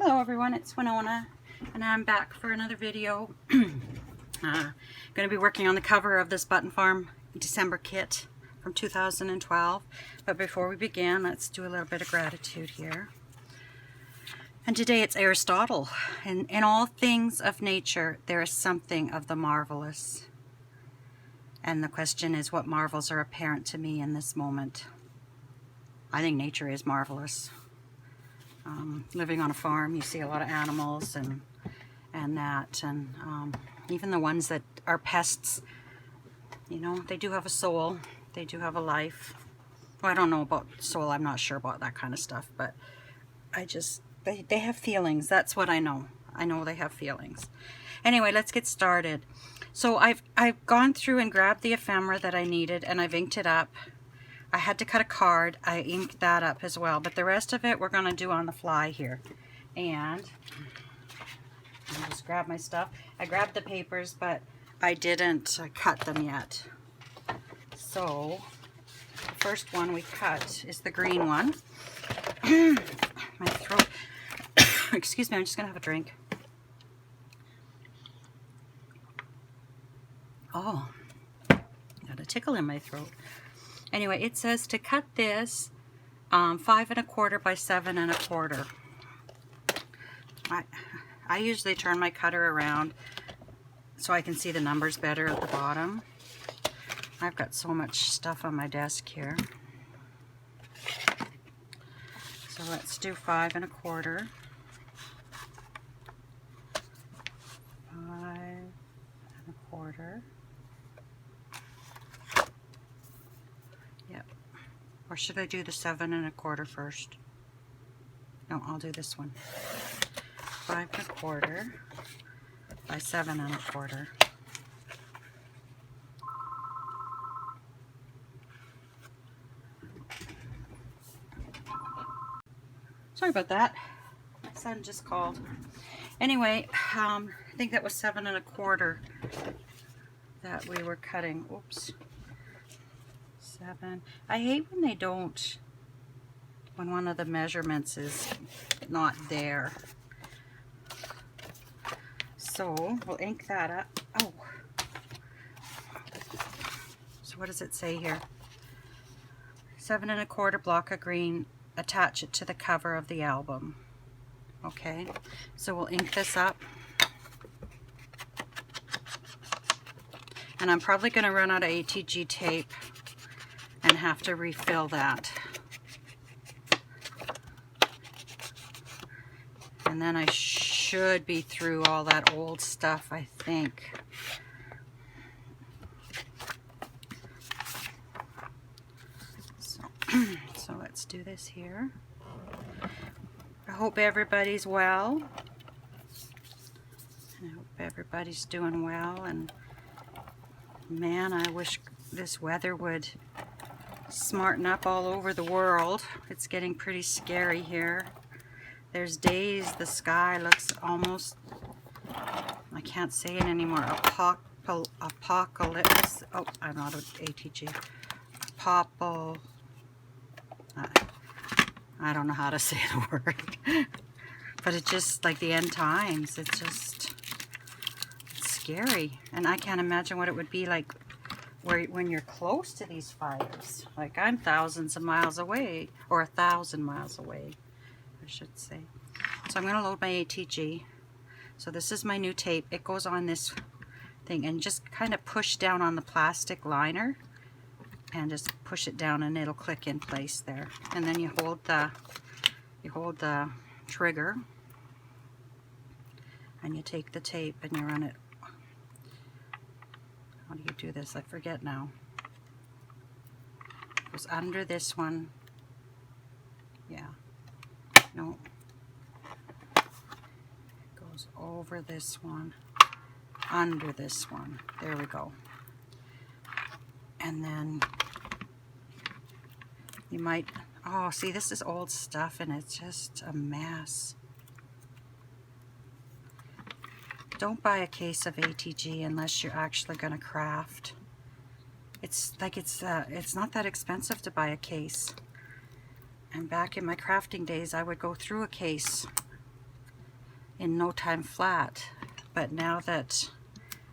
Hello everyone, it's Winona and I'm back for another video. Going to be working on the cover of this Button Farm December kit from 2012. But before we begin, let's do a little bit of gratitude here. And today it's Aristotle. In all things of nature, there is something of the marvelous. And the question is, what marvels are apparent to me in this moment? I think nature is marvelous. Living on a farm, you see a lot of animals and even the ones that are pests, you know, they do have a soul, they do have a life. Well, I don't know about soul, I'm not sure about that kind of stuff, but they have feelings. That's what I know. I know they have feelings. Anyway, let's get started. So I've gone through and grabbed the ephemera that I needed and I've inked it up. I had to cut a card. I inked that up as well, but the rest of it we're going to do on the fly here. And I'll just grab my stuff. I grabbed the papers, but I didn't cut them yet. So the first one we cut is the green one. My throat. Excuse me, I'm just going to have a drink. Oh, got a tickle in my throat. Anyway, it says to cut this 5 1/4 by 7 1/4. I usually turn my cutter around so I can see the numbers better at the bottom. I've got so much stuff on my desk here. So let's do 5 1/4. 5 1/4. Yep. Or should I do the 7 1/4 first? No, I'll do this one. 5 1/4 by 7 1/4. Sorry about that. My son just called. Anyway, I think that was 7 1/4 that we were cutting. Oops. 7. I hate when they don't, when one of the measurements is not there. So we'll ink that up. Oh. So what does it say here? 7 1/4 block of green. Attach it to the cover of the album. Okay. So we'll ink this up. And I'm probably going to run out of ATG tape and have to refill that. And then I should be through all that old stuff, I think. So let's do this here. I hope everybody's well. I hope everybody's doing well. And man, I wish this weather would smarten up all over the world. It's getting pretty scary here. There's days the sky looks almost, I can't say it anymore, apocalypse. Oh, I'm not an ATG. I don't know how to say the word. But it's just like the end times. It's just scary. And I can't imagine what it would be like when you're close to these fires. Like I'm thousands of miles away, or 1,000 miles away, I should say. So I'm going to load my ATG. So this is my new tape. It goes on this thing and just kind of push down on the plastic liner and just push it down and it'll click in place there. And then you hold the trigger and you take the tape and you run it. How do you do this? I forget now. It goes under this one. Yeah. No. It goes over this one. Under this one. There we go. And then you might, oh, see, this is old stuff and it's just a mess. Don't buy a case of ATG unless you're actually going to craft. It's like it's not that expensive to buy a case. And back in my crafting days, I would go through a case in no time flat. But now that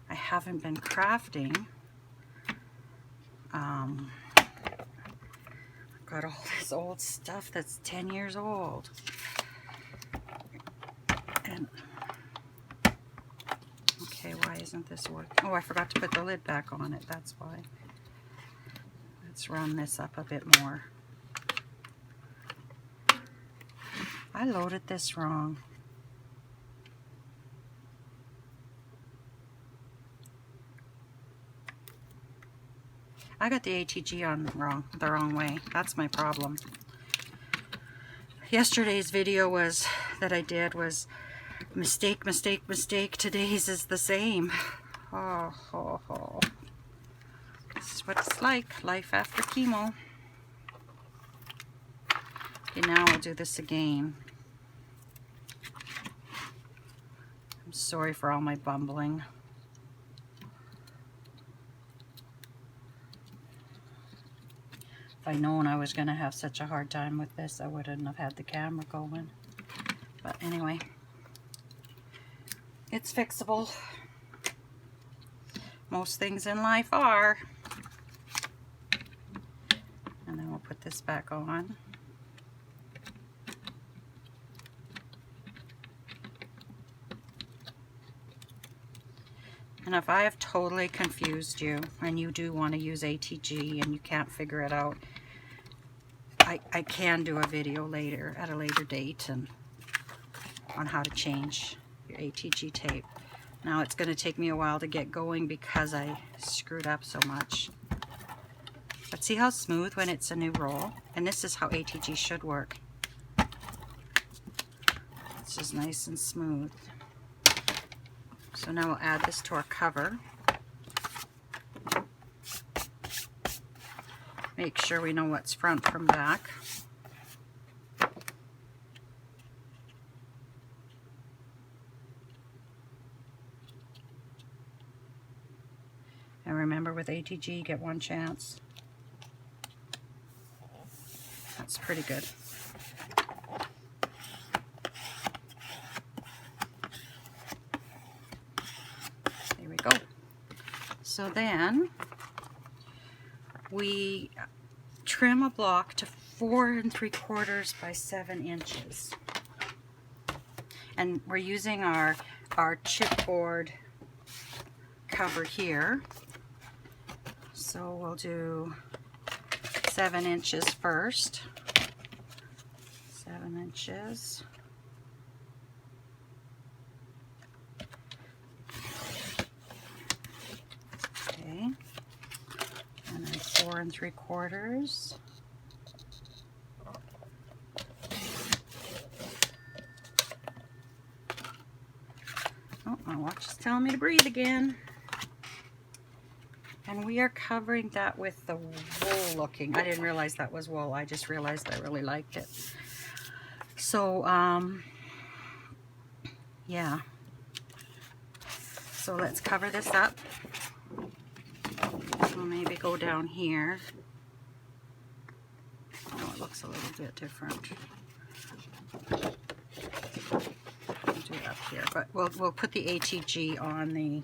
I haven't been crafting, I've got all this old stuff that's 10 years old. And okay, why isn't this working? Oh, I forgot to put the lid back on it, that's why. Let's run this up a bit more. I loaded this wrong. I got the ATG on the wrong way. That's my problem. Yesterday's video that I did was mistake, mistake, mistake. Today's is the same. Oh, oh, oh. This is what it's like. Life after chemo. Okay, now I'll do this again. I'm sorry for all my bumbling. If I'd known I was going to have such a hard time with this, I wouldn't have had the camera going. But anyway, it's fixable. Most things in life are. And then we'll put this back on. And if I have totally confused you and you do want to use ATG and you can't figure it out, I can do a video later, at a later date, and on how to change your ATG tape. Now it's going to take me a while to get going because I screwed up so much. But see how smooth when it's a new roll? And this is how ATG should work. It's just nice and smooth. So now we'll add this to our cover. Make sure we know what's front from back. And remember, with ATG, get one chance. That's pretty good. There we go. So then we trim a block to 4 3/4 by 7 inches. And we're using our chipboard cover here. So we'll do 7 inches first. 7 inches. Okay. And then 4 3/4. Oh, my watch is telling me to breathe again. And we are covering that with the wool looking. I didn't realize that was wool. I just realized I really liked it. So, yeah. So let's cover this up. We'll maybe go down here. Oh, it looks a little bit different. We'll do it up here, but we'll put the ATG on the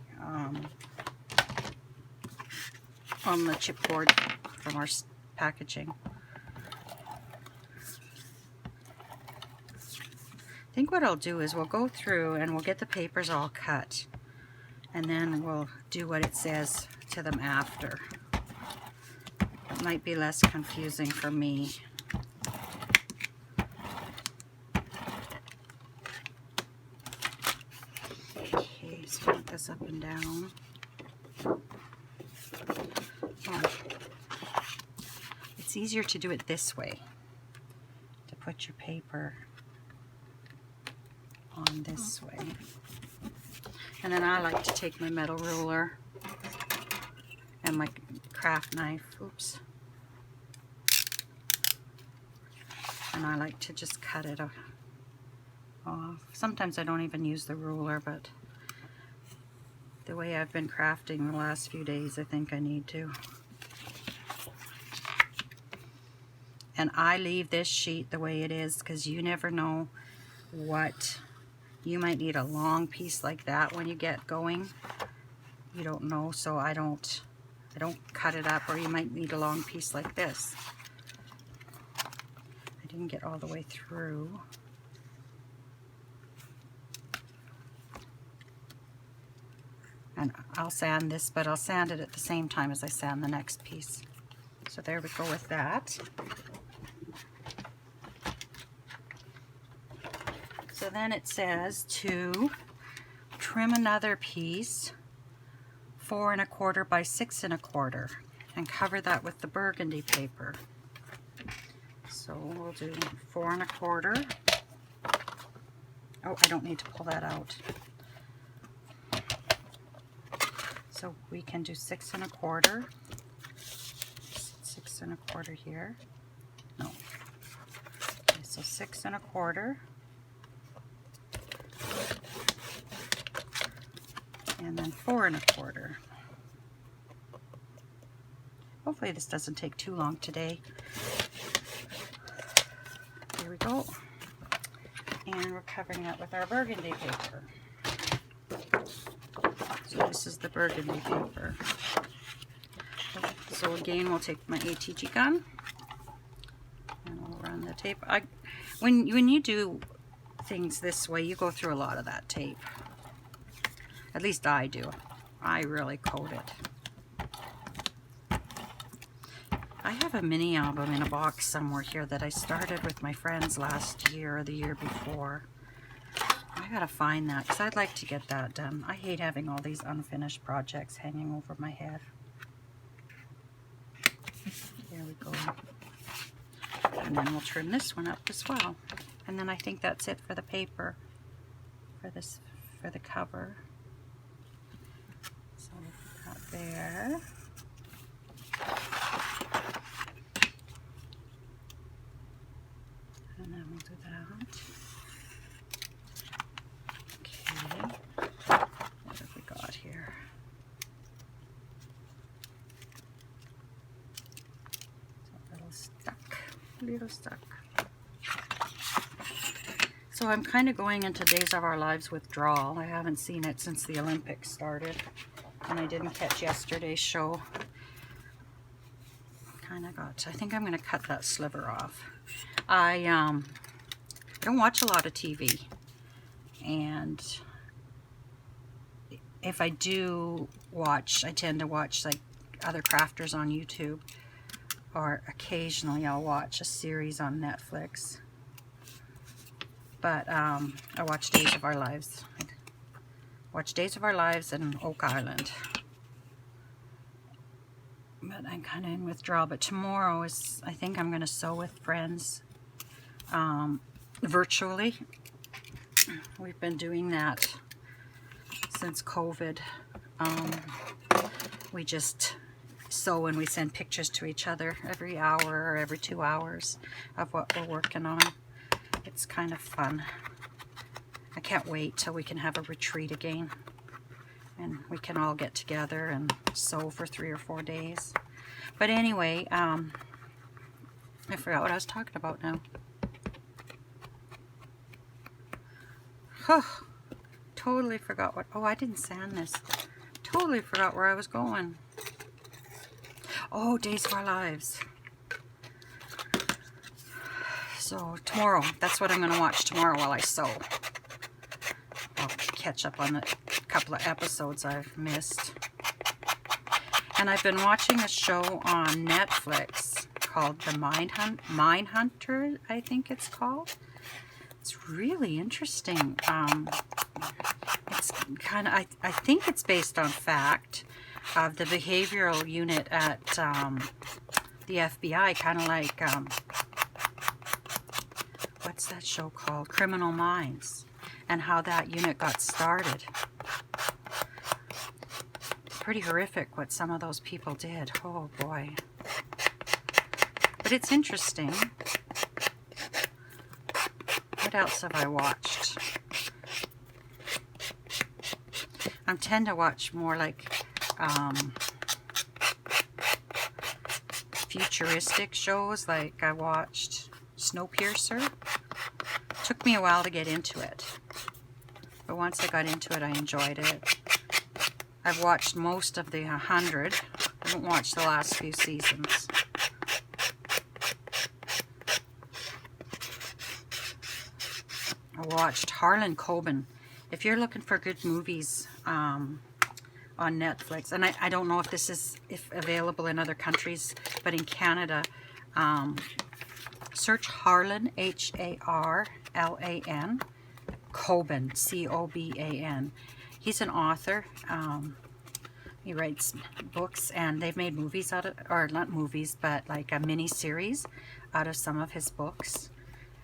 chipboard from our packaging. I think what I'll do is we'll go through and we'll get the papers all cut, and then we'll do what it says to them after. It might be less confusing for me. Okay, so put this up and down. Oh. It's easier to do it this way, to put your paper on this way. And then I like to take my metal ruler and my craft knife, oops, and I like to just cut it off. Sometimes I don't even use the ruler, but the way I've been crafting the last few days, I think I need to. And I leave this sheet the way it is because you never know what You might need a long piece like that when you get going. You don't know, so I don't cut it up, or you might need a long piece like this. I didn't get all the way through. And I'll sand this, but I'll sand it at the same time as I sand the next piece. So there we go with that. So then it says to trim another piece 4 1/4 by 6 1/4 and cover that with the burgundy paper. So we'll do 4 1/4. Oh, I don't need to pull that out. So we can do 6 1/4. 6 1/4 here. No. Okay, so 6 1/4. And then 4 1/4. Hopefully this doesn't take too long today. Here we go. And we're covering it with our burgundy paper. So this is the burgundy paper. So again, we'll take my ATG gun and we'll run the tape. When you do things this way, you go through a lot of that tape. At least I do. I really coat it. I have a mini album in a box somewhere here that I started with my friends last year or the year before. I gotta find that because I'd like to get that done. I hate having all these unfinished projects hanging over my head. There we go. And then we'll trim this one up as well. And then I think that's it for the paper, for the cover. So we'll put that there. And then we'll do that. Okay. What have we got here? It's a little stuck. So I'm kind of going into Days of Our Lives withdrawal. I haven't seen it since the Olympics started, and I didn't catch yesterday's show. I think I'm going to cut that sliver off. I don't watch a lot of TV, and if I do watch, I tend to watch like other crafters on YouTube, or occasionally I'll watch a series on Netflix. But I watch Days of Our Lives. I watch Days of Our Lives and Oak Island. But I'm kind of in withdrawal. But tomorrow is, I think I'm going to sew with friends virtually. We've been doing that since COVID. We just sew and we send pictures to each other every hour or every 2 hours of what we're working on. It's kind of fun. I can't wait till we can have a retreat again and we can all get together and sew for 3 or 4 days. But anyway, I forgot what I was talking about now. Totally forgot what, oh, I didn't sand this. Totally forgot where I was going. Oh, Days of Our Lives. So tomorrow, that's what I'm going to watch tomorrow while I sew. I'll catch up on the couple of episodes I've missed. And I've been watching a show on Netflix called The Mindhunter, I think it's called. It's really interesting. It's kind of, I think it's based on fact of the behavioral unit at the FBI, kind of like, what's that show called? Criminal Minds, and how that unit got started. Pretty horrific what some of those people did. Oh boy. But it's interesting. What else have I watched? I tend to watch more like futuristic shows. Like I watched Snowpiercer. Took me a while to get into it. but once I got into it, I enjoyed it. I've watched most of the 100. I haven't watched the last few seasons. I watched Harlan Coben. If you're looking for good movies on Netflix, and I don't know if this is available in other countries, but in Canada, search Harlan, Harlan, Coben, Coban. He's an author. He writes books, and they've made movies out of, or not movies, but like a mini series out of some of his books,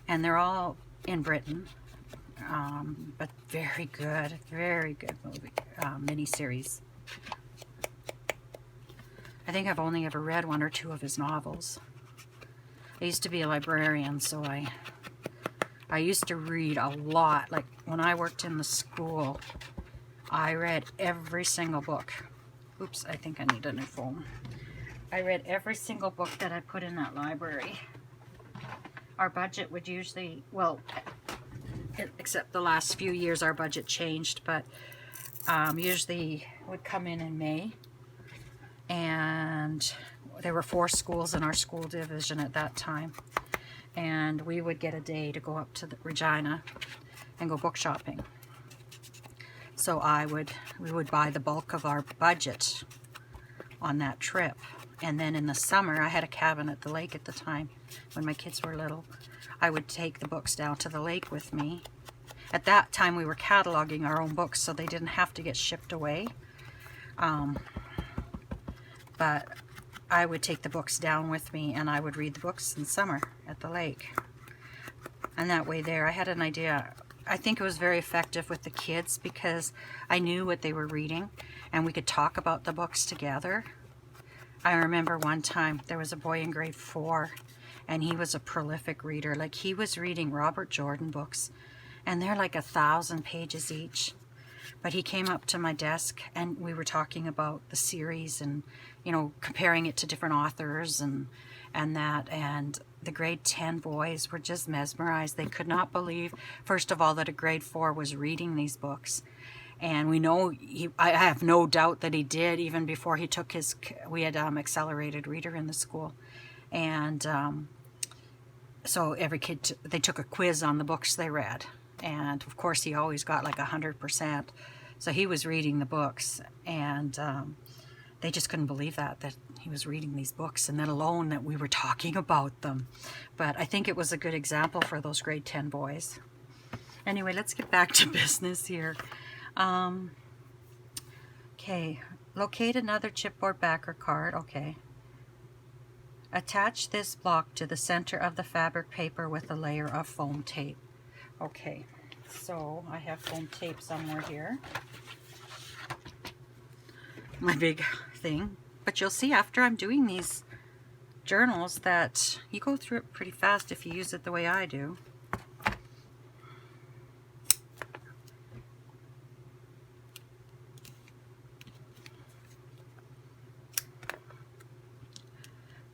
and they're all in Britain. But very good movie, mini series. I think I've only ever read 1 or 2 of his novels. I used to be a librarian, so I used to read a lot. Like when I worked in the school, I read every single book. Oops, I think I need a new phone. I read every single book that I put in that library. Our budget would usually, well, except the last few years our budget changed, but usually would come in May. And there were 4 schools in our school division at that time. And we would get a day to go up to Regina and go book shopping. So we would buy the bulk of our budget on that trip. And then in the summer, I had a cabin at the lake at the time when my kids were little. I would take the books down to the lake with me. At that time, we were cataloging our own books, so they didn't have to get shipped away. But I would take the books down with me, and I would read the books in summer at the lake. And that way there, I had an idea. I think it was very effective with the kids because I knew what they were reading, and we could talk about the books together. I remember one time there was a boy in grade 4, and he was a prolific reader. Like, he was reading Robert Jordan books, and they're like 1,000 pages each. But he came up to my desk, and we were talking about the series and, you know, comparing it to different authors and that. And the grade 10 boys were just mesmerized. They could not believe, first of all, that a grade 4 was reading these books. And we know, I have no doubt that he did, even before he took his, we had accelerated reader in the school. And so every kid, they took a quiz on the books they read. And of course he always got like 100%. So he was reading the books, and they just couldn't believe that he was reading these books, and then alone that we were talking about them. But I think it was a good example for those grade 10 boys. Anyway, let's get back to business here. Okay, locate another chipboard backer card. Okay. Attach this block to the center of the fabric paper with a layer of foam tape. Okay, so I have foam tape somewhere here. My big thing. But you'll see after I'm doing these journals that you go through it pretty fast if you use it the way I do.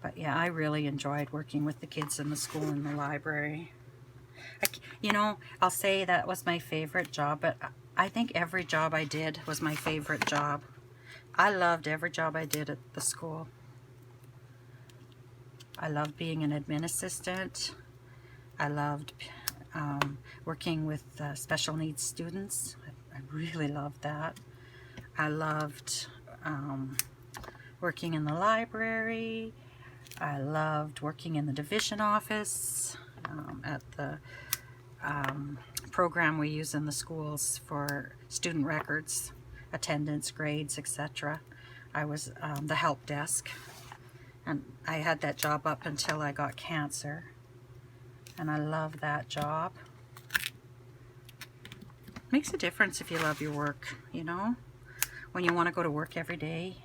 But yeah, I really enjoyed working with the kids in the school and the library. You know, I'll say that was my favorite job, but I think every job I did was my favorite job. I loved every job I did at the school. I loved being an admin assistant. I loved working with special needs students. I really loved that. I loved working in the library. I loved working in the division office at the program we use in the schools for student records, attendance, grades, etc. I was the help desk, and I had that job up until I got cancer, and I love that job. Makes a difference if you love your work, you know, when you want to go to work every day.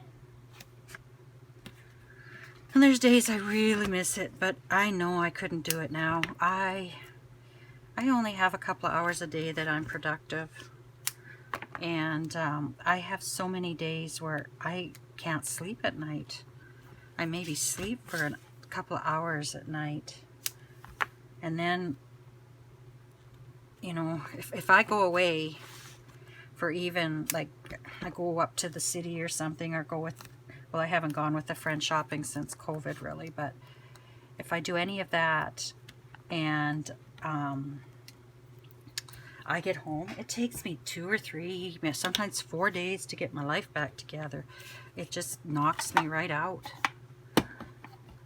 And there's days I really miss it, but I know I couldn't do it now. I only have a couple of hours a day that I'm productive. And I have so many days where I can't sleep at night. I maybe sleep for a couple of hours at night. And then, you know, if I go away for even like I go up to the city or something, or go with, well, I haven't gone with a friend shopping since COVID really, but if I do any of that and I get home, it takes me 2 or 3, sometimes 4 days to get my life back together. It just knocks me right out.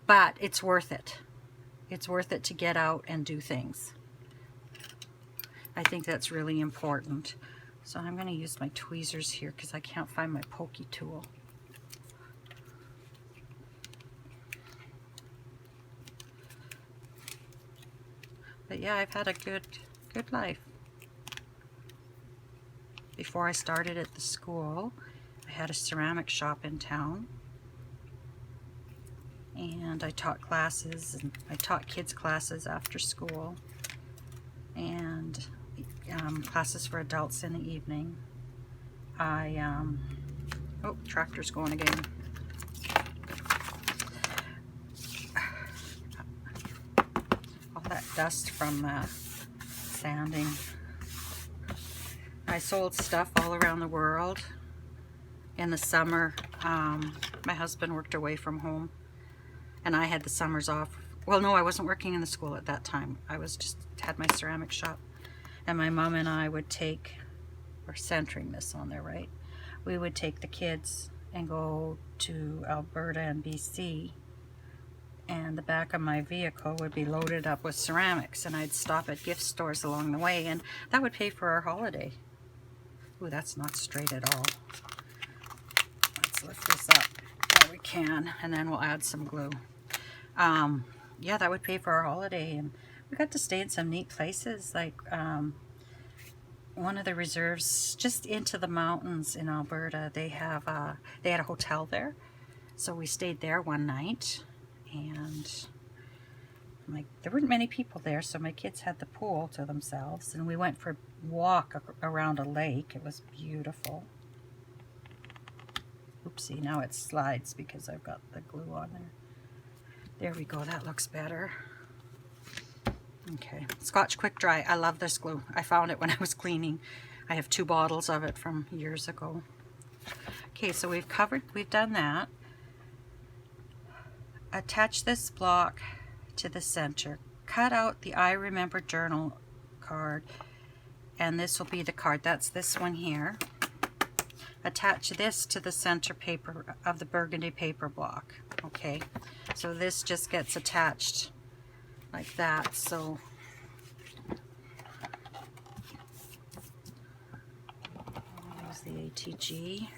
But it's worth it. It's worth it to get out and do things. I think that's really important. So I'm going to use my tweezers here because I can't find my pokey tool. But yeah, I've had a good life. Before I started at the school, I had a ceramic shop in town. And I taught classes, and I taught kids classes after school. And classes for adults in the evening. Oh, tractor's going again. All that dust from sanding. I sold stuff all around the world. In the summer, my husband worked away from home, and I had the summers off. Well, no, I wasn't working in the school at that time. I was just had my ceramic shop, and my mom and I would take, we're centering this on there, right? We would take the kids and go to Alberta and BC, and the back of my vehicle would be loaded up with ceramics, and I'd stop at gift stores along the way, and that would pay for our holiday. Ooh, that's not straight at all. Let's lift this up where we can, and then we'll add some glue. Yeah, that would pay for our holiday, and we got to stay in some neat places, like one of the reserves just into the mountains in Alberta. They had a hotel there, so we stayed there one night, and there weren't many people there, so my kids had the pool to themselves, and we went for a walk around a lake. It was beautiful. Oopsie, now it slides because I've got the glue on there. There we go, that looks better. Okay, Scotch Quick Dry. I love this glue. I found it when I was cleaning. I have 2 bottles of it from years ago. Okay, so we've done that. Attach this block to the center. Cut out the I Remember journal card, and this will be the card. That's this one here. Attach this to the center paper of the burgundy paper block. Okay, so this just gets attached like that. So I'll use the ATG.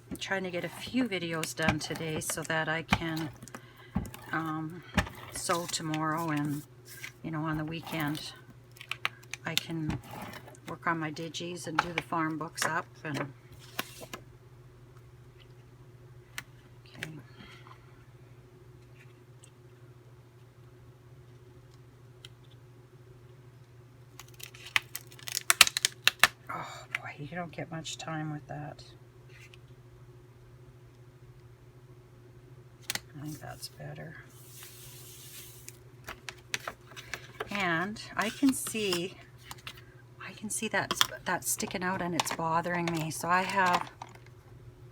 I'm trying to get a few videos done today so that I can sew tomorrow, and on the weekend I can work on my digis and do the farm books up. And okay. Oh boy, you don't get much time with that. I think that's better. And I can see that's sticking out, and it's bothering me. So I have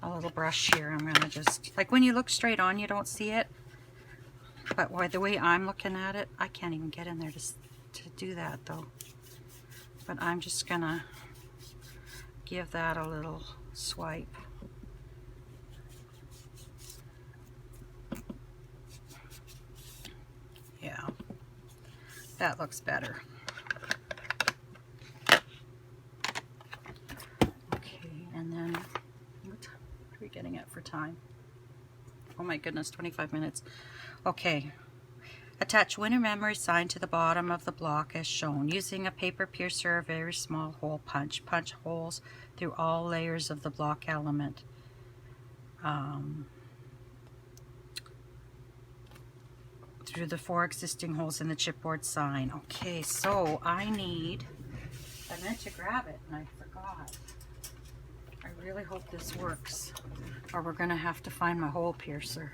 a little brush here. I'm gonna just, like, when you look straight on, you don't see it. But the way I'm looking at it, I can't even get in there to do that though. But I'm just gonna give that a little swipe. Yeah, that looks better. Okay, and then what are we getting at for time? Oh my goodness, 25 minutes. Okay, attach winter memory sign to the bottom of the block as shown. Using a paper piercer or very small hole punch. Punch holes through all layers of the block element. Through the 4 existing holes in the chipboard sign. Okay, so I meant to grab it and I forgot. I really hope this works, or we're gonna have to find my hole piercer.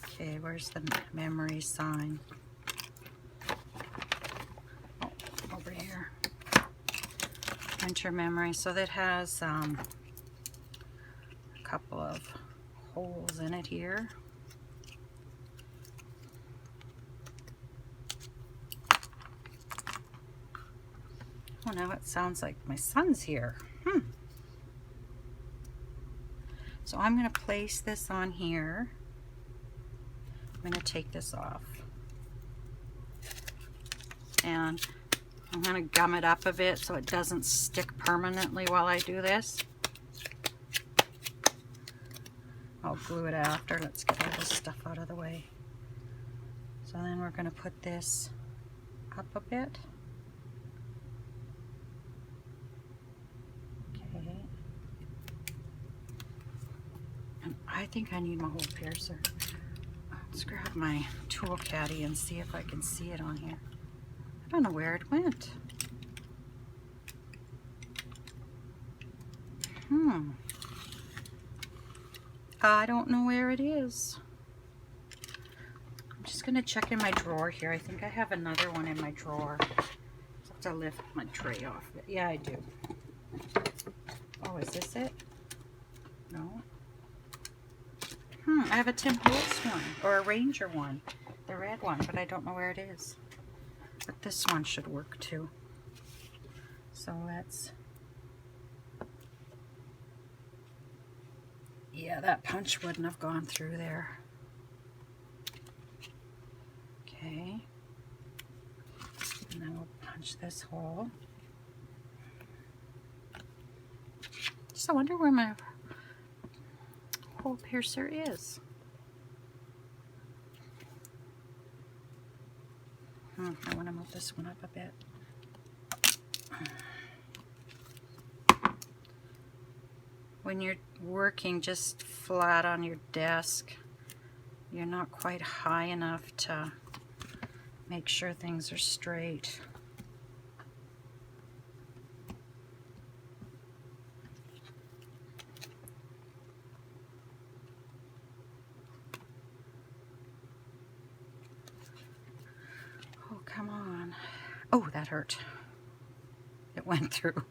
Okay, where's the memory sign? Winter Memory. So that has a couple of holes in it here. Oh, now it sounds like my son's here. So I'm going to place this on here. I'm going to take this off. And I'm going to gum it up a bit so it doesn't stick permanently while I do this. I'll glue it after. Let's get all this stuff out of the way. So then we're going to put this up a bit. Okay. And I think I need my hole piercer. Let's grab my tool caddy and see if I can see it on here. I don't know where it went. I don't know where it is. I'm just going to check in my drawer here. I think I have another one in my drawer. I have to lift my tray off. Yeah, I do. Oh, is this it? No. I have a Tim Holtz one, or a Ranger one. The red one, but I don't know where it is. But this one should work too. So let's... Yeah, that punch wouldn't have gone through there. Okay. And then we'll punch this hole. Just I wonder where my hole piercer is. I want to move this one up a bit. When you're working just flat on your desk, you're not quite high enough to make sure things are straight. Oh, come on. Oh, that hurt. It went through.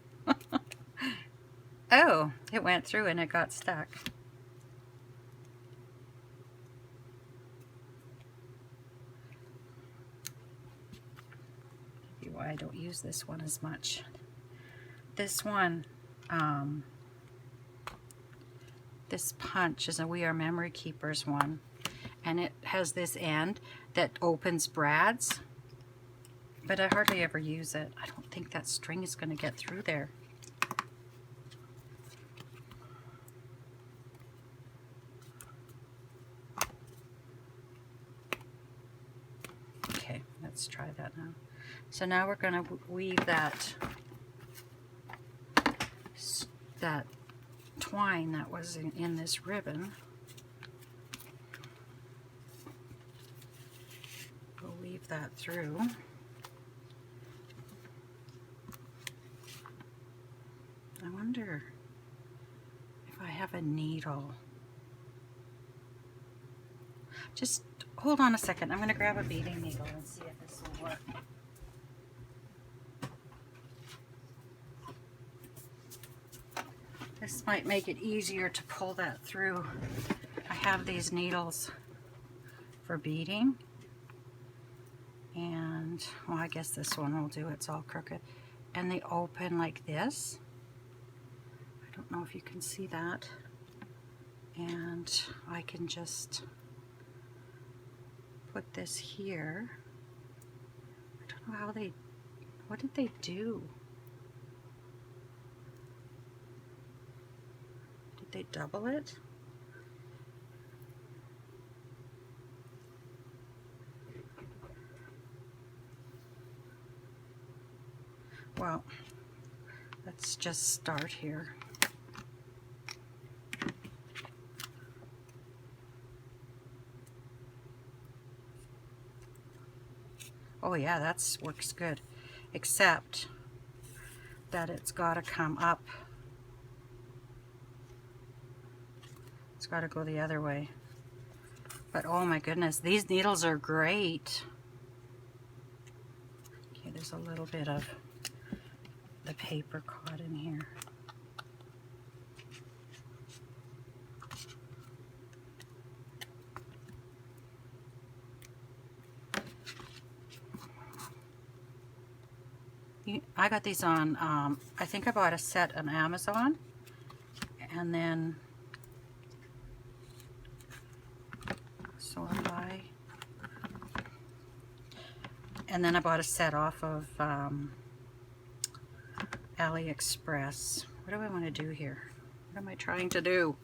Oh, it went through and it got stuck. Maybe why I don't use this one as much. This one, this punch is a We Are Memory Keepers one. And it has this end that opens brads. But I hardly ever use it. I don't think that string is going to get through there. Okay, let's try that now. So now we're going to weave that twine that was in this ribbon. We'll weave that through. I wonder if I have a needle. Just hold on a second. I'm going to grab a beading needle and see if this will work. This might make it easier to pull that through. I have these needles for beading. And, well, I guess this one will do. It's all crooked. And they open like this. I don't know if you can see that. And I can just put this here. I don't know how they, what did they do? Did they double it? Well, let's just start here. Oh yeah, that works good, except that it's got to come up. It's got to go the other way. But oh my goodness, these needles are great. Okay, there's a little bit of the paper caught in here. I got these on, I think I bought a set on Amazon, and then, so and then I bought a set off of AliExpress. What do I want to do here? What am I trying to do?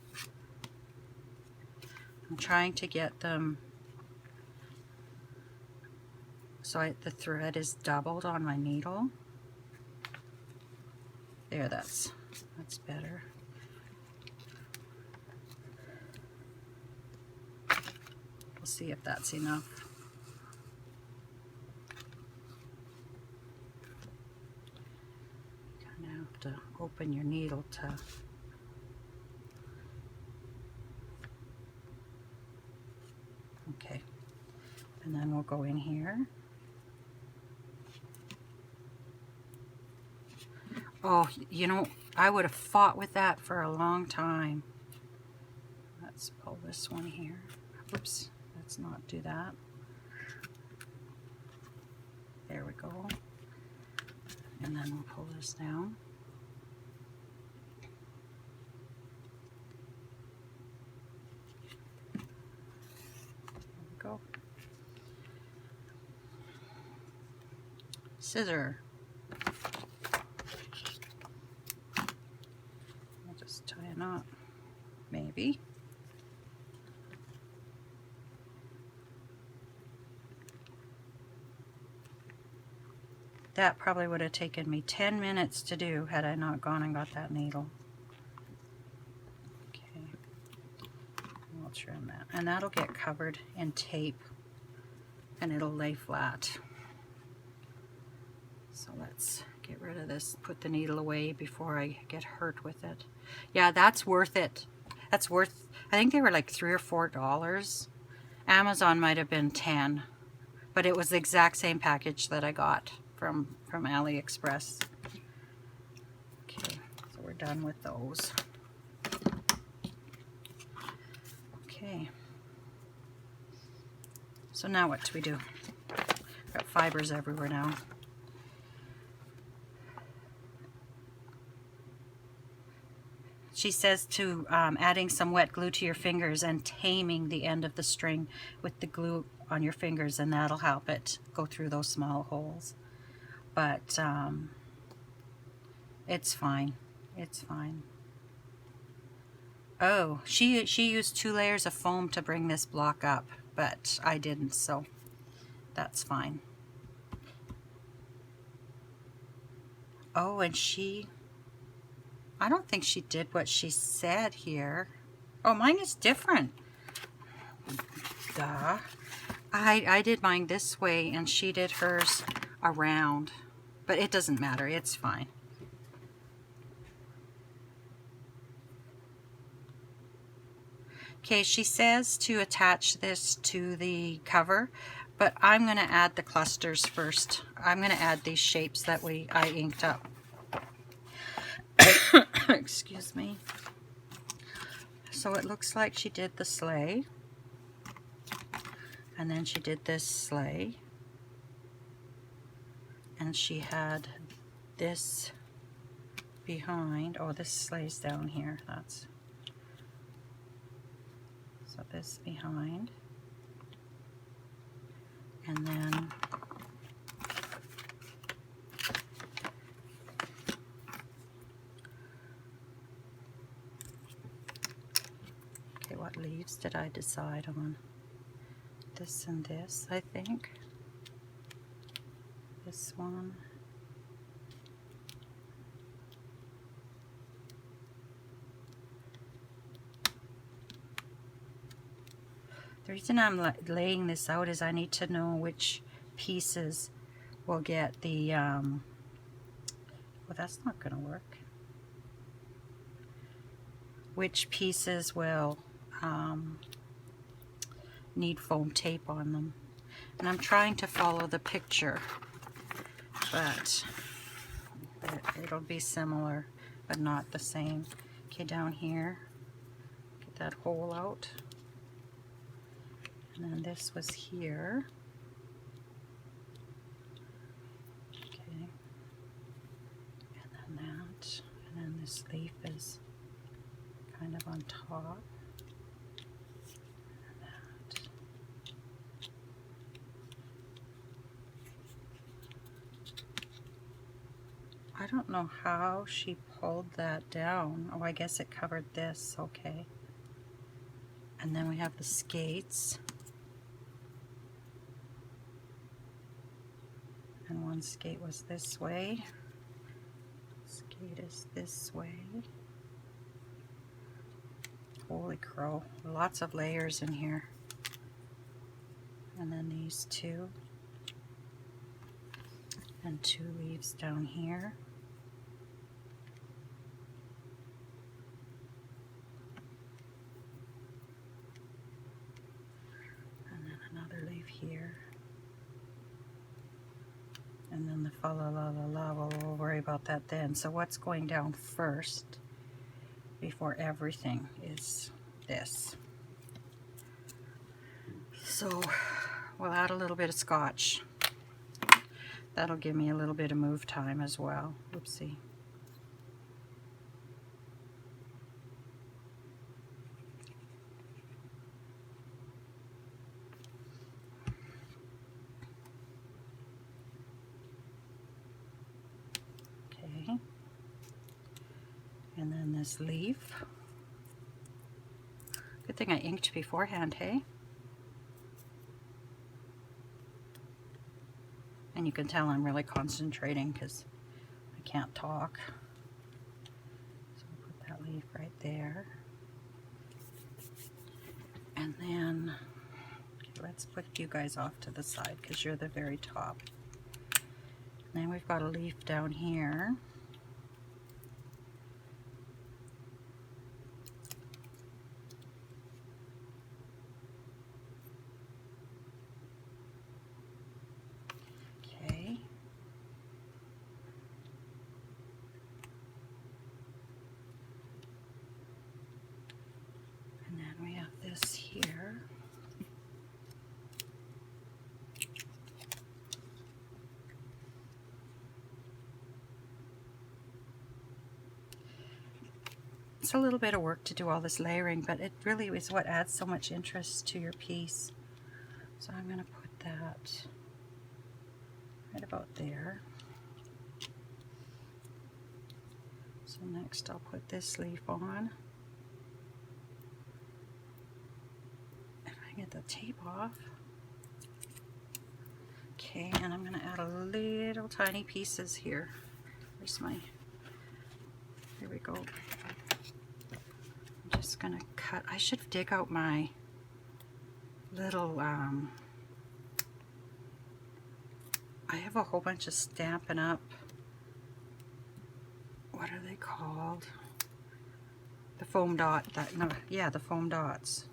I'm trying to get them so the thread is doubled on my needle. There, that's better. We'll see if that's enough. Kind of have to open your needle to okay, and then we'll go in here. Oh, you know, I would have fought with that for a long time. Let's pull this one here. Oops, let's not do that. There we go. And then we'll pull this down. There we go. Scissor. Tie a knot, maybe. That probably would have taken me 10 minutes to do had I not gone and got that needle. Okay, we'll trim that, and that'll get covered in tape and it'll lay flat. So let's get rid of this, put the needle away before I get hurt with it. Yeah, that's worth it. That's worth, I think they were like $3 or $4. Amazon might have been 10, but it was the exact same package that I got from AliExpress. Okay, so we're done with those. Okay. So now what do we do? Got fibers everywhere now. She says to adding some wet glue to your fingers and taming the end of the string with the glue on your fingers, and that'll help it go through those small holes. But it's fine. It's fine. Oh, she used 2 layers of foam to bring this block up, but I didn't, so that's fine. Oh, and I don't think she did what she said here. Oh, mine is different. Duh. I did mine this way and she did hers around. But it doesn't matter. It's fine. Okay, she says to attach this to the cover, but I'm going to add the clusters first. I'm going to add these shapes that I inked up. Excuse me. So it looks like she did the sleigh, and then she did this sleigh, and she had this behind. Oh, this sleigh's down here. That's so this behind, and then what leaves did I decide on? This and this, I think. This one. The reason I'm laying this out is I need to know which pieces will get the, well, that's not going to work. Which pieces will need foam tape on them. And I'm trying to follow the picture, but It'll be similar, but not the same. Okay, down here, get that hole out. And then this was here. Okay. And then that. And then this leaf is kind of on top. And that. I don't know how she pulled that down. Oh, I guess it covered this. Okay. And then we have the skates. And one skate was this way. Skate is this way. Holy crow. Lots of layers in here. And then these two. And two leaves down here. And then another leaf here. And then the fa la la la la, we'll worry about that then. So what's going down first before everything is this. So we'll add a little bit of scotch. That'll give me a little bit of move time as well. Oopsie. Okay. And then this leaf. Good thing I inked beforehand, hey? And you can tell I'm really concentrating because I can't talk. So I'll put that leaf right there. And then, okay, let's put you guys off to the side because you're the very top. And then we've got a leaf down here. Here. It's a little bit of work to do all this layering, but it really is what adds so much interest to your piece. So I'm going to put that right about there. So next I'll put this leaf on. Get the tape off. Okay, and I'm going to add a little tiny pieces here. Where's my, here we go. I'm just going to cut, I should dig out my little, I have a whole bunch of Stampin' Up, what are they called? The foam dot, no, yeah, the foam dots.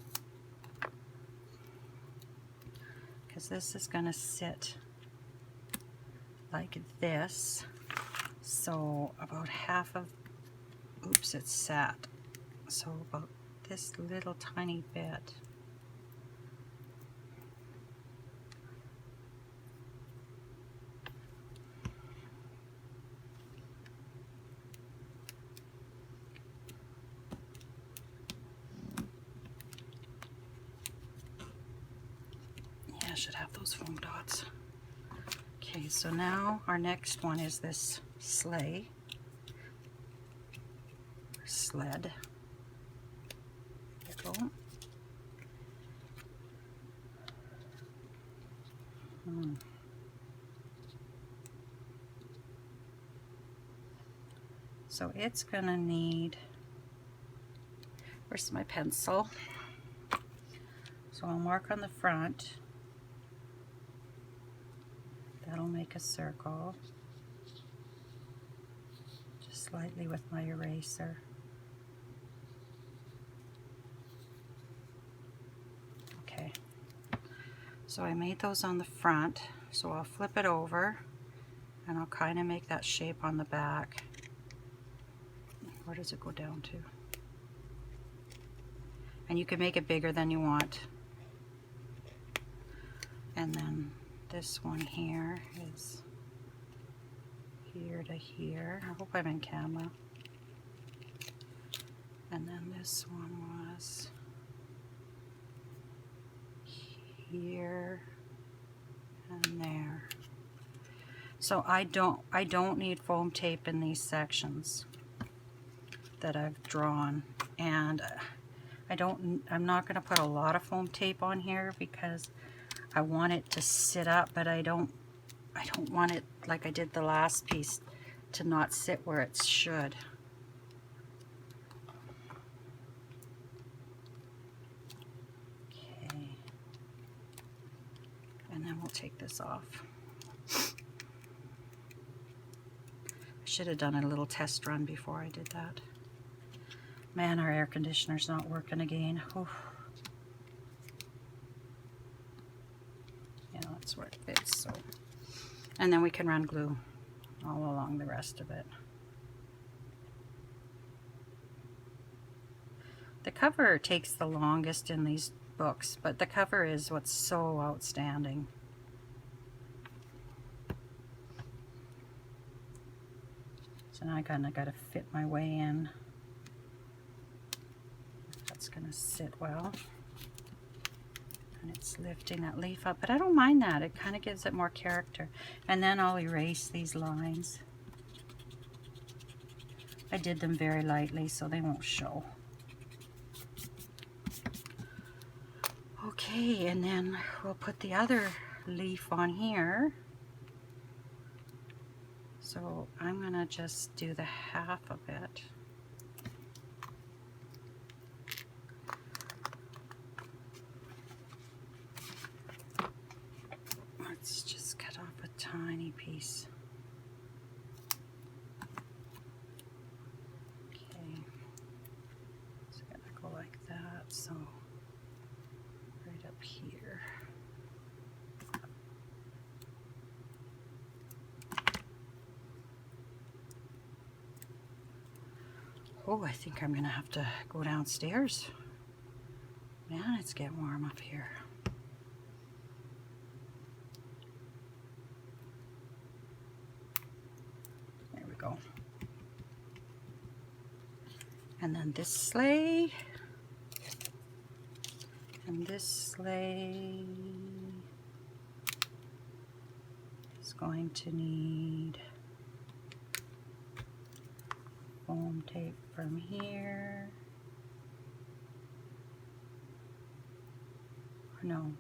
Because this is going to sit like this, so about half of, oops, it's sat, so about this little tiny bit. I should have those foam dots. Okay, so now our next one is this sleigh, or sled. There you go. So it's gonna need, where's my pencil? So I'll mark on the front. That'll make a circle, just slightly with my eraser. Okay, so I made those on the front, so I'll flip it over And I'll kind of make that shape on the back. Where does it go down to? And you can make it bigger than you want. And then this one here is here to here. I hope I'm in camera. And then this one was here and there. So I don't need foam tape in these sections that I've drawn, and I'm not going to put a lot of foam tape on here because I want it to sit up, but I don't want it, like I did the last piece, to not sit where it should. Okay. And then we'll take this off. I should have done a little test run before I did that. Man, our air conditioner's not working again. Oof. Yeah, that's where it fits. So, and then we can run glue all along the rest of it. The cover takes the longest in these books, but the cover is what's so outstanding. So now I kind of got to fit my way in. That's going to sit well. And it's lifting that leaf up, but I don't mind that. It kind of gives it more character. And then I'll erase these lines. I did them very lightly so they won't show. Okay, and then we'll put the other leaf on here. So I'm going to just do the half of it. Let's just cut off a tiny piece. Okay, it's going to go like that, so right up here. Oh, I think I'm going to have to go downstairs. Man, it's getting warm up here. There we go. And then this sleigh. And this sleigh is going to need foam tape from here. No,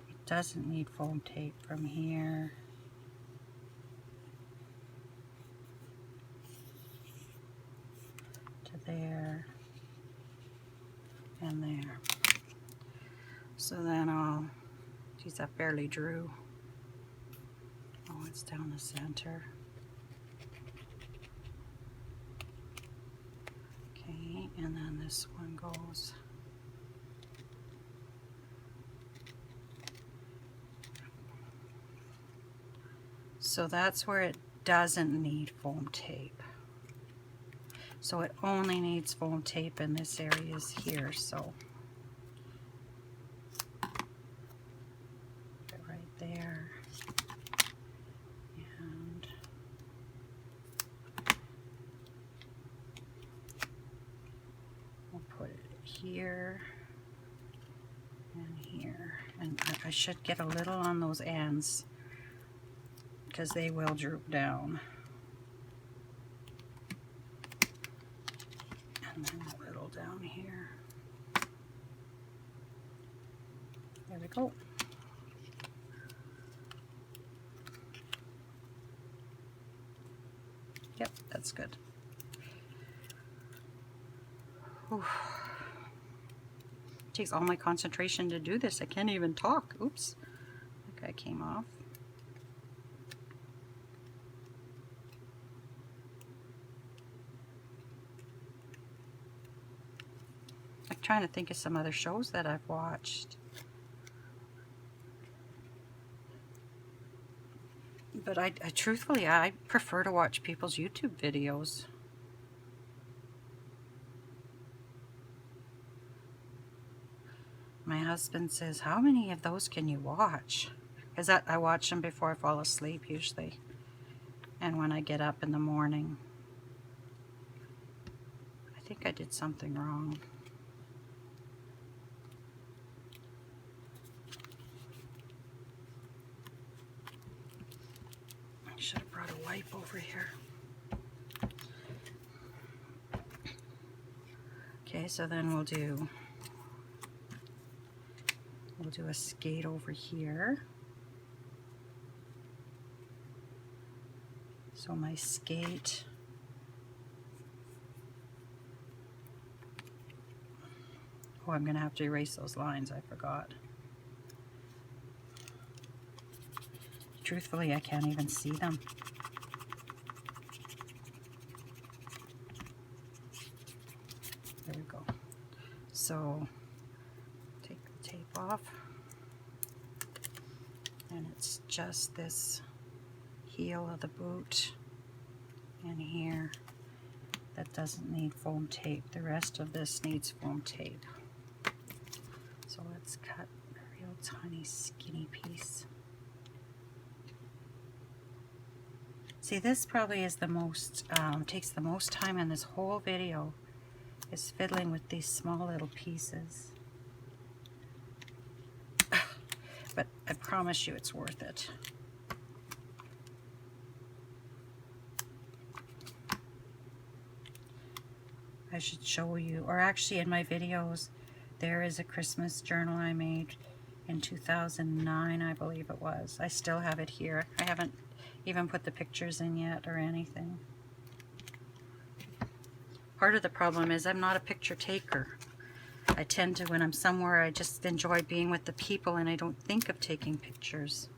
it doesn't need foam tape from here to there and there. So then I'll, geez, I barely drew. Oh, it's down the center. Okay, and then this one goes so that's where it doesn't need foam tape. So it only needs foam tape in this area is here, so put it right there. And we'll put it here and here. And I should get a little on those ends because they will droop down. And then a little down here. There we go. Yep, that's good. Whew. It takes all my concentration to do this. I can't even talk. Oops. That guy came off. I'm trying to think of some other shows that I've watched. But I truthfully, I prefer to watch people's YouTube videos. My husband says, how many of those can you watch? Because I watch them before I fall asleep usually. And when I get up in the morning. I think I did something wrong. I should have brought a wipe over here. Okay, so then we'll do a skate over here. So my skate, oh, I'm gonna have to erase those lines, I forgot. Truthfully, I can't even see them. There we go. So take the tape off, and it's just this heel of the boot in here that doesn't need foam tape. The rest of this needs foam tape. So let's cut a real tiny skinny piece. See, this probably is the most, takes the most time in this whole video, is fiddling with these small little pieces. But I promise you it's worth it. I should show you, or actually in my videos, there is a Christmas journal I made in 2009, I believe it was. I still have it here. I haven't even put the pictures in yet or anything. Part of the problem is I'm not a picture taker. I tend to, when I'm somewhere, I just enjoy being with the people and I don't think of taking pictures.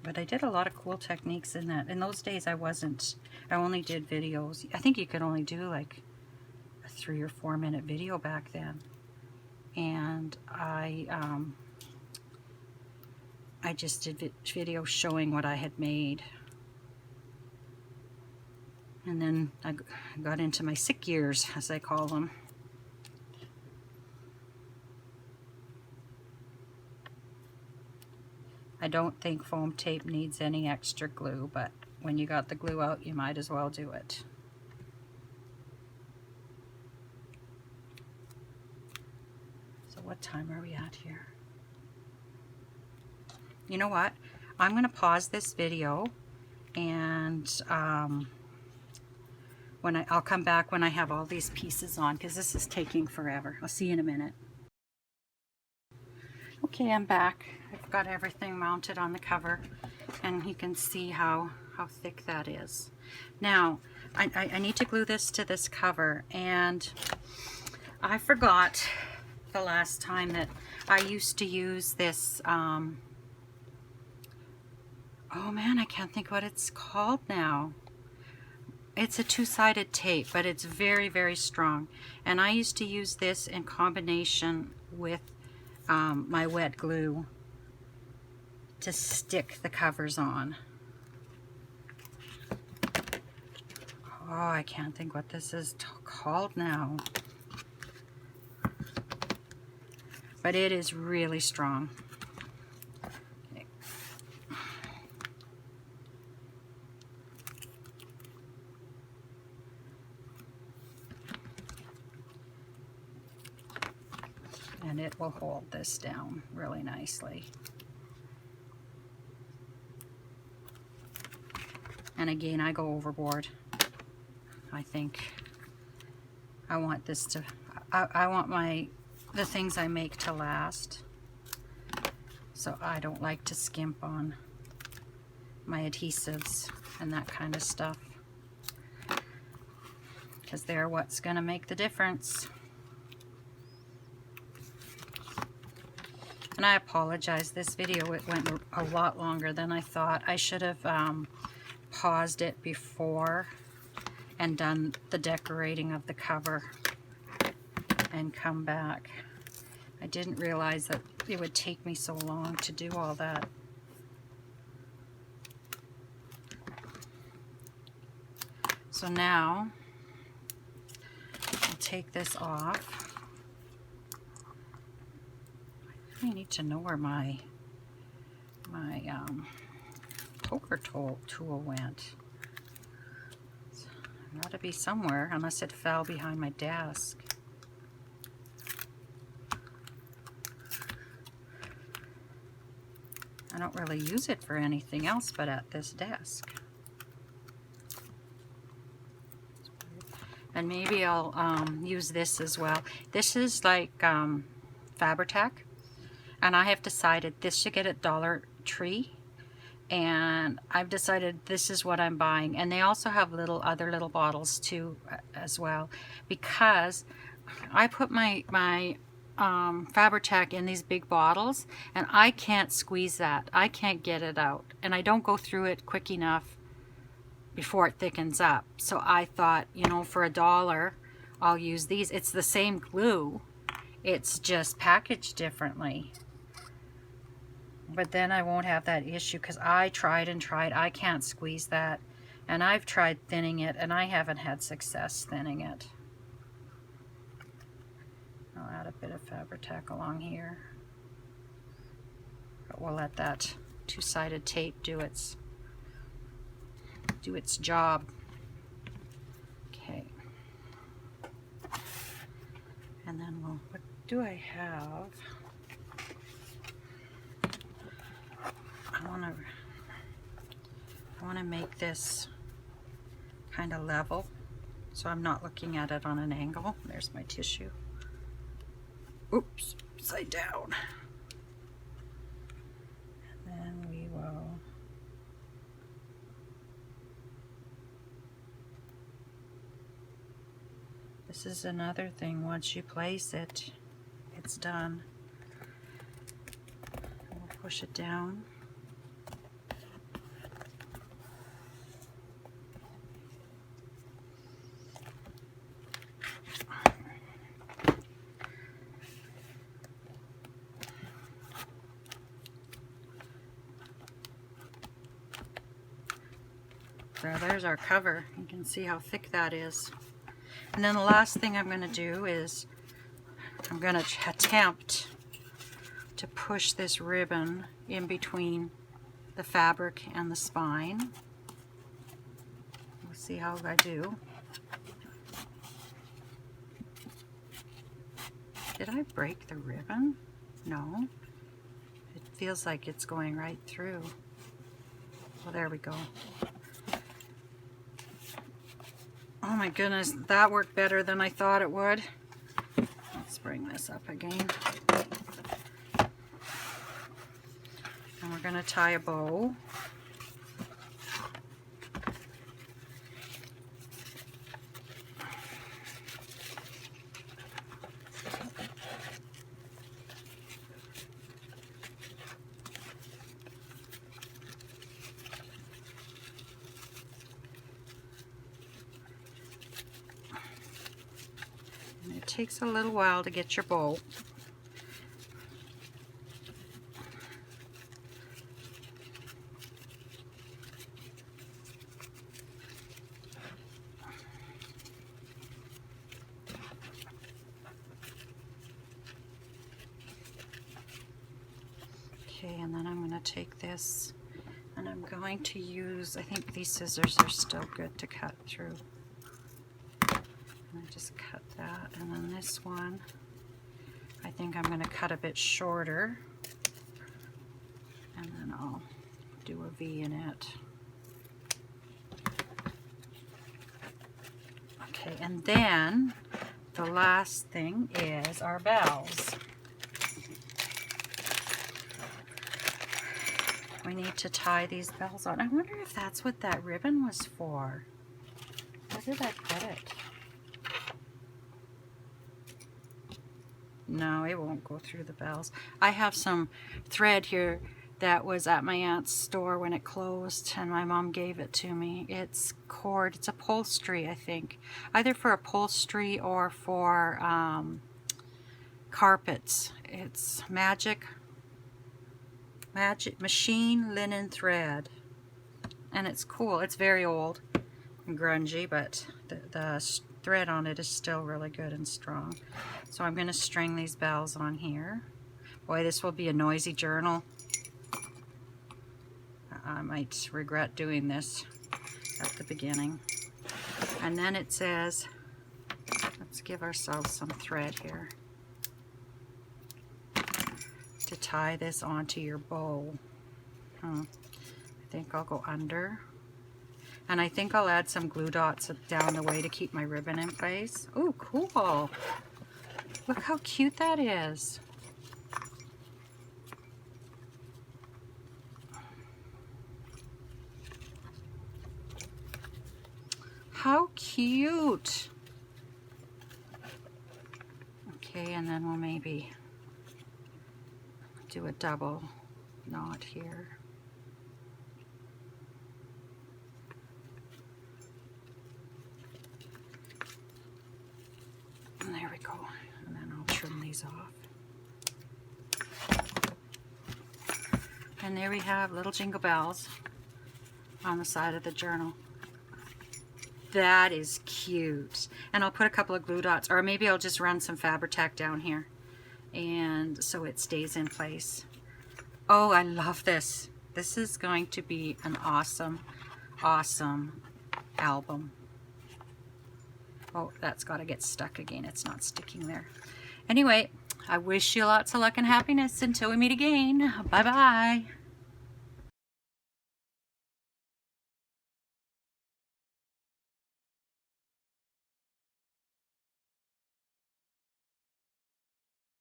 But I did a lot of cool techniques in that. In those days I only did videos. I think you could only do like a 3 or 4 minute video back then. And I just did videos showing what I had made. And then I got into my sick years, as I call them. I don't think foam tape needs any extra glue, but when you got the glue out, you might as well do it. So what time are we at here? You know what? I'm going to pause this video, and I'll come back when I have all these pieces on, because this is taking forever. I'll see you in a minute. Okay, I'm back. I've got everything mounted on the cover, and you can see how thick that is. Now, I need to glue this to this cover, and I forgot the last time that I used to use this, oh man, I can't think what it's called now. It's a two-sided tape, but it's very, very strong. And I used to use this in combination with my wet glue to stick the covers on. Oh, I can't think what this is called now. But it is really strong. Okay. And it will hold this down really nicely. And again, I go overboard. I think I want this to, I want the things I make to last. So I don't like to skimp on my adhesives and that kind of stuff, because they're what's going to make the difference. And I apologize, this video, it went a lot longer than I thought. I should have paused it before and done the decorating of the cover and come back. I didn't realize that it would take me so long to do all that. So now I'll take this off. I need to know where my poker tool went. It ought to be somewhere, unless it fell behind my desk. I don't really use it for anything else but at this desk. And maybe I'll use this as well. This is like Fabri-Tac, and I have decided this should get at Dollar Tree, and I've decided this is what I'm buying. And they also have other little bottles too as well, because I put my Fabri-Tac in these big bottles, and I can't squeeze that. I can't get it out, and I don't go through it quick enough before it thickens up. So I thought, you know, for $1 I'll use these. It's the same glue, it's just packaged differently. But then I won't have that issue, because I tried and tried. I can't squeeze that, and I've tried thinning it, and I haven't had success thinning it. I'll add a bit of Fabri-Tac along here, but we'll let that two-sided tape do its job. Okay, and then what do I have? I want to make this kind of level, so I'm not looking at it on an angle. There's my tissue. Oops, upside down. And then we will this is another thing, once you place it, it's done. We'll push it down. So there's our cover. You can see how thick that is. And then the last thing I'm going to do is I'm going to attempt to push this ribbon in between the fabric and the spine. We'll see how I do. Did I break the ribbon? No. It feels like it's going right through. Well, there we go. Oh my goodness, that worked better than I thought it would. Let's bring this up again. And we're going to tie a bow. It takes a little while to get your bow. Okay, and then I'm going to take this and I'm going to use, I think these scissors are still good to cut through. I just cut that, and then this one I think I'm going to cut a bit shorter, and then I'll do a V in it. Okay, and then the last thing is our bells. We need to tie these bells on. I wonder if that's what that ribbon was for. Where did I put it? No, it won't go through the bells. I have some thread here that was at my aunt's store when it closed, and my mom gave it to me. It's cord, it's upholstery, I think. Either for upholstery or for carpets. It's Magic Machine Linen Thread. And it's cool. It's very old and grungy, but the thread on it is still really good and strong. So I'm going to string these bells on here. Boy, this will be a noisy journal. I might regret doing this at the beginning. And then it says, let's give ourselves some thread here to tie this onto your bow. I think I'll go under. And I think I'll add some glue dots down the way to keep my ribbon in place. Oh, cool. Look how cute that is. How cute. Okay, and then we'll maybe do a double knot here. And there we go. And then I'll trim these off. And there we have little jingle bells on the side of the journal. That is cute. And I'll put a couple of glue dots, or maybe I'll just run some Fabri-Tac down here, and so it stays in place. Oh, I love this. This is going to be an awesome, awesome album. Oh, that's got to get stuck again. It's not sticking there. Anyway, I wish you lots of luck and happiness until we meet again. Bye-bye.